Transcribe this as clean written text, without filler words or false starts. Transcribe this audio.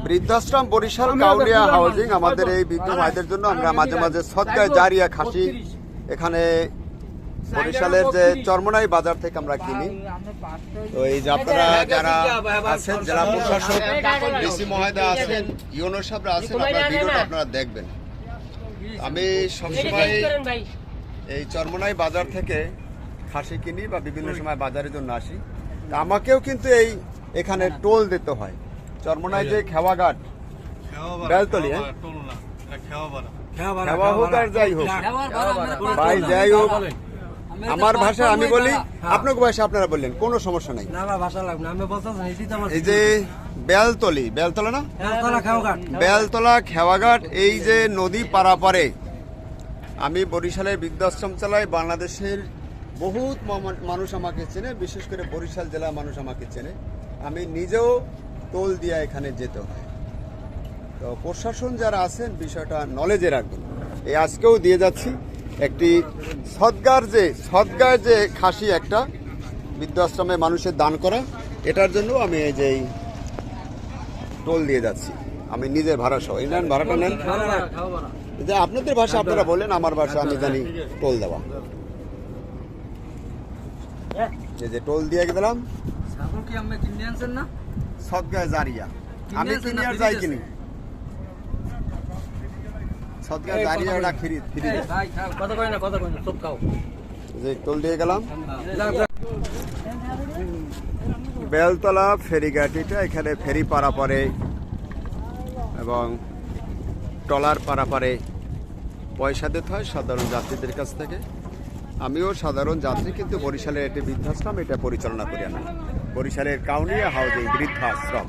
বৃদ্ধাশ্রম বরিশাল কাউনিয়া হাউজিং আমাদের এই বৃদ্ধ ভাইদের জন্য আমরা মাঝে মাঝে সদকায়ে জারিয়া খাসি এখানে বরিশালের যে চরমনাই বাজার থেকে আমরা কিনি। তো এই যে আপনারা যারা আছেন, জেলা প্রশাসক ডিসি মহোদয় আছেন, ইউনো সাহেবরা আছেন, আপনারা ভিডিওটা আপনারা দেখবেন। আমি সবসময় এই চরমনাই বাজার থেকে খাসি কিনি বা বিভিন্ন সময় বাজারের জন্য আসি। তা আমাকেও কিন্তু এখানে টোল দিতে হয়। চরমনাই যে খেওয়াঘাট বেলতলি, খেওয়া হোক আর যাই হোক ভাই, যাই হোক আমার ভাষায় আমি বলি, আপনার ভাষা আপনারা বললেন, কোনো সমস্যা নাই। এই যে বেলতলি, বেলতলা না, বেলতলা খেওয়াঘাট, এই যে নদী পারাপারে আমি বরিশালের বৃদ্ধাশ্রম চালাই। বাংলাদেশের বহুত মানুষ আমাকে চেনে, বিশেষ করে বরিশাল জেলার মানুষ আমাকে চেনে। আমি নিজেও টোল দিয়ে এখানে যেতে হয়। তো প্রশাসন যারা আছেন বিষয়টা নলেজে রাখবেন। এই আজকেও দিয়ে যাচ্ছি একটি সদগার যে খাসি একটা বৃদ্ধাশ্রমে মানুষের দান করা, এটার জন্য আমি এই যে টোল দিয়ে যাচ্ছি। আমি নিজের ভাড়া সহ নেন, ভাড়াটা নেন। যে আপনাদের ভাষা আপনারা বললেন, আমার ভাষা আমি জানি টোল দেওয়া। যে টোল দিয়ে দিলাম সদগায়ে জারিয়া। আমি কিনি আর যাই কিনি, সদগায়ে জারিয়া ওটা ফ্রি যে টোল দিয়ে গেলাম। বেলতলা ফেরিঘাটিটা, এখানে ফেরি পারাপারে এবং ট্রলার পারাপারে পয়সা দিতে হয় সাধারণ যাত্রীদের কাছ থেকে। আমিও সাধারণ যাত্রী, কিন্তু বরিশালের একটি বৃদ্ধাশ্রম এটা পরিচালনা করি আমি, বরিশালের কাউনিয়া হাউজিং বৃদ্ধাশ্রম।